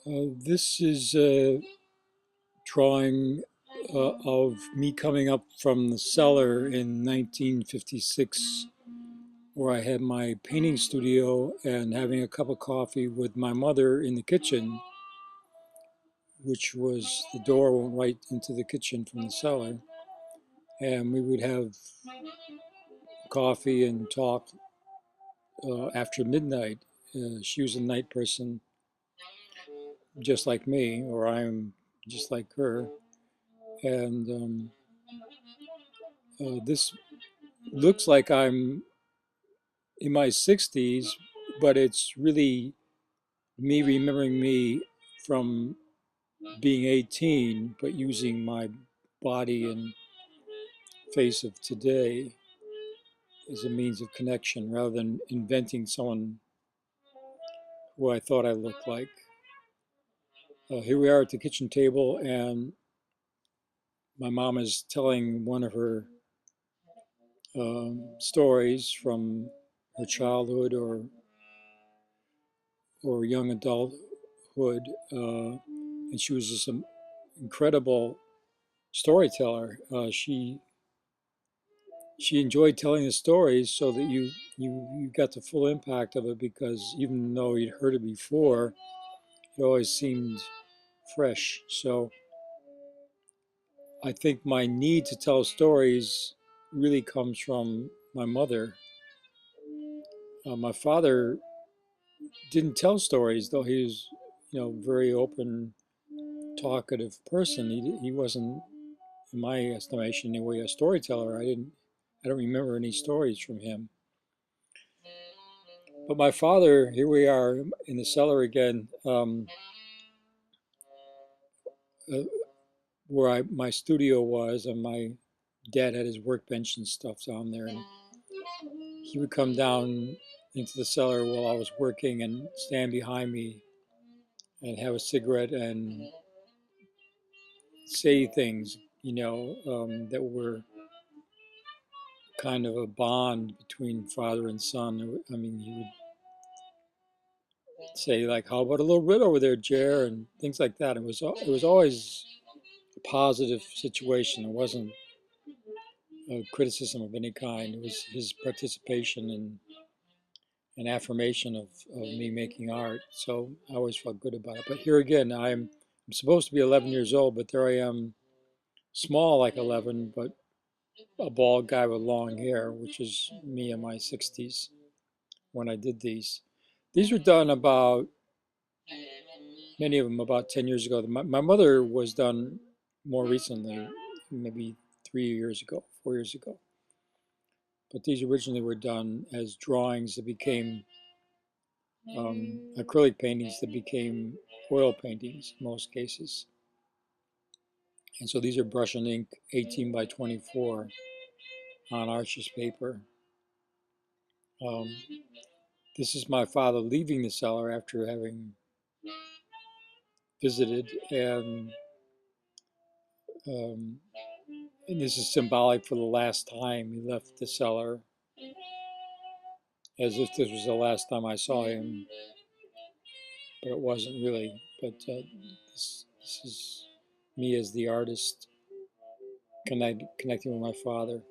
This is a drawing of me coming up from the cellar in 1956, where I had my painting studio and having a cup of coffee with my mother in the kitchen, which was the door went right into the kitchen from the cellar. And we would have coffee and talk after midnight. She was a night person, just like me, or I'm just like her. And this looks like I'm in my 60s, but it's really me remembering me from being 18, but using my body and face of today as a means of connection rather than inventing someone who I thought I looked like. Here we are at the kitchen table, and my mom is telling one of her stories from her childhood or young adulthood, and she was just an incredible storyteller. She enjoyed telling the stories so that you got the full impact of it, because even though you'd heard it before, it always seemed fresh. So I think my need to tell stories really comes from my mother. My father didn't tell stories, though he was, very open, talkative person. He wasn't, in my estimation, anyway, a storyteller. I don't remember any stories from him. But my father, here we are in the cellar again, uh, where my studio was, and my dad had his workbench and stuff down there, and he would come down into the cellar while I was working and stand behind me and have a cigarette and say things, that were kind of a bond between father and son. I mean, he would say like, "How about a little bit over there, Jer?" and things like that. It was always a positive situation. It wasn't a criticism of any kind. It was his participation and an affirmation of me making art. So I always felt good about it. But here again, I'm supposed to be 11 years old, but there I am, small like 11, but a bald guy with long hair, which is me in my 60s when I did these. These were done about, many of them about 10 years ago. My mother was done more recently, maybe 3 years ago, 4 years ago. But these originally were done as drawings that became acrylic paintings that became oil paintings in most cases. And so these are brush and ink 18 by 24 on Arches paper. Um, this is my father leaving the cellar after having visited, um, and this is symbolic for the last time he left the cellar, as if this was the last time I saw him, but it wasn't really. But this is me as the artist connecting with my father.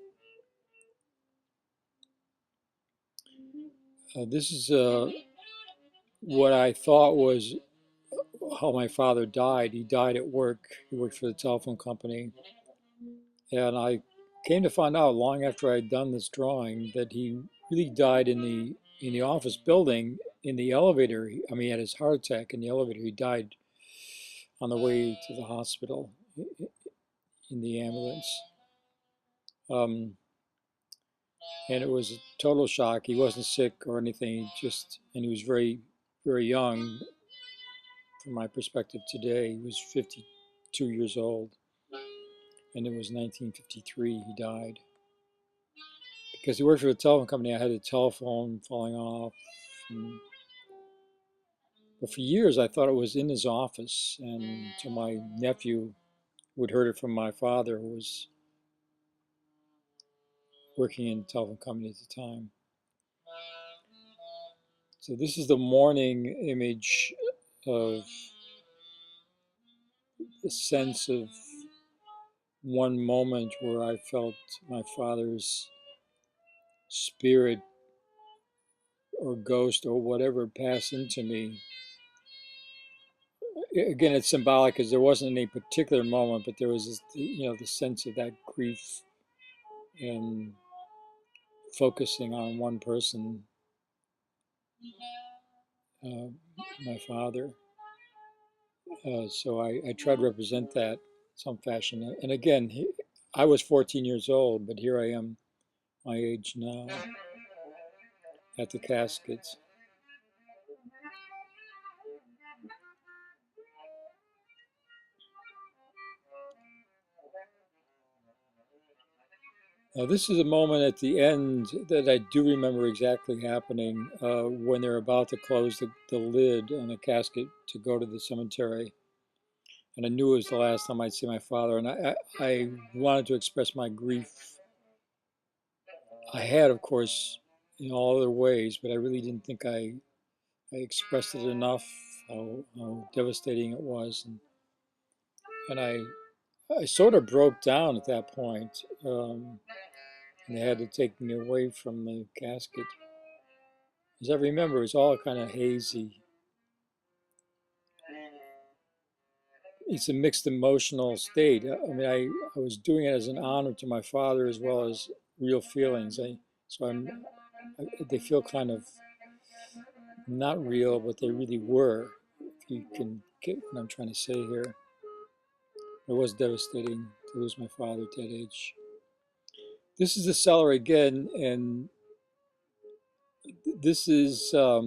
This is what I thought was how my father died. He died at work. He worked for the telephone company. And I came to find out long after I'd done this drawing that he really died in the office building in the elevator. I mean, he had his heart attack in the elevator. He died on the way to the hospital in the ambulance. Um, and it was a total shock. He wasn't sick or anything. And he was very, very young from my perspective today. He was 52 years old, and it was 1953 he died. Because he worked for a telephone company, I had a telephone falling off. And, but for years, I thought it was in his office, and so my nephew would heard it from my father, who was working in a telephone company at the time. So this is the morning image of the sense of one moment where I felt my father's spirit or ghost or whatever pass into me. Again, it's symbolic because there wasn't any particular moment, but there was this, the sense of that grief and focusing on one person, uh, my father. So I try to represent that some fashion. And again, I was 14 years old, but here I am, my age now, at the caskets. Now, this is a moment at the end that I do remember exactly happening when they're about to close the lid on the casket to go to the cemetery. And I knew it was the last time I'd see my father. And I wanted to express my grief. I had, of course, in all other ways, but I really didn't think I expressed it enough, how devastating it was. And I sort of broke down at that point. And they had to take me away from the casket. As I remember, it was all kind of hazy. It's a mixed emotional state. I mean, I was doing it as an honor to my father as well as real feelings. They feel kind of not real, but they really were. If you can get what I'm trying to say here, it was devastating to lose my father at that age. This is the cellar again, and this is uh,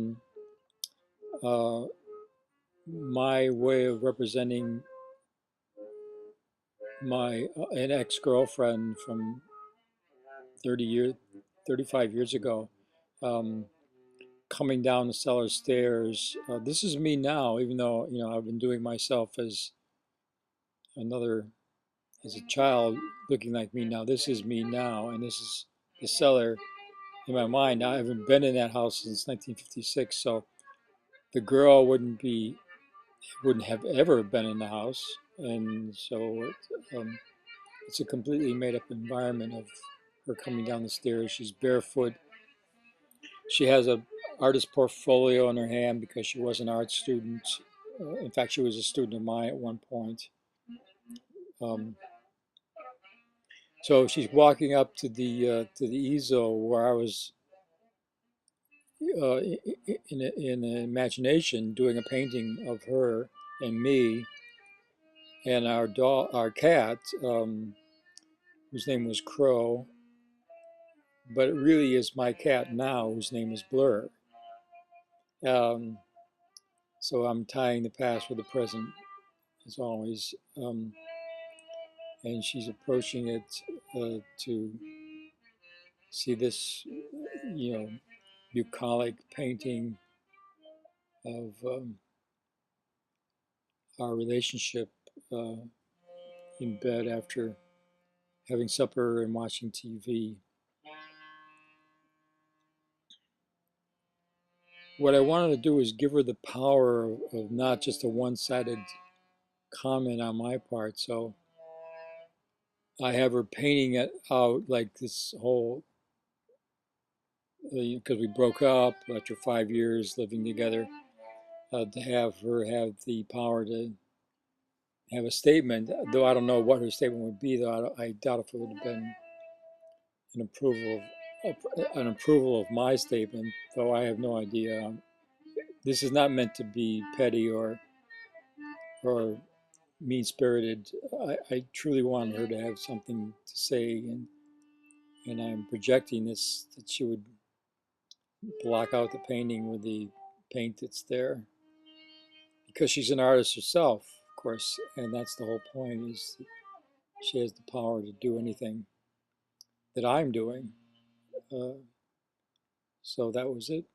my way of representing my an ex-girlfriend from 35 years ago, um, coming down the cellar stairs. This is me now, even though I've been doing myself as another as a child, looking like me now. This is me now, and this is the cellar in my mind. I haven't been in that house since 1956, so the girl wouldn't have ever been in the house, and so it's a completely made up environment of her coming down the stairs. She's barefoot. She has a artist portfolio in her hand because she was an art student. In fact, she was a student of mine at one point. Um, so she's walking up to the easel where I was in imagination doing a painting of her and me and our cat, whose name was Crow, but it really is my cat now, whose name is Blur. Um, so I'm tying the past with the present, as always. And she's approaching it to see this, bucolic painting of our relationship uh, in bed after having supper and watching TV. What I wanted to do is give her the power of not just a one-sided comment on my part. So I have her painting it out like this whole, because we broke up after 5 years living together, to have her have the power to have a statement, though I don't know what her statement would be, though I doubt if it would have been an approval of my statement, though I have no idea. This is not meant to be petty or mean spirited. I truly want her to have something to say, and I'm projecting this that she would block out the painting with the paint that's there because she's an artist herself, of course, and that's the whole point is that she has the power to do anything that I'm doing. Uh, so that was it.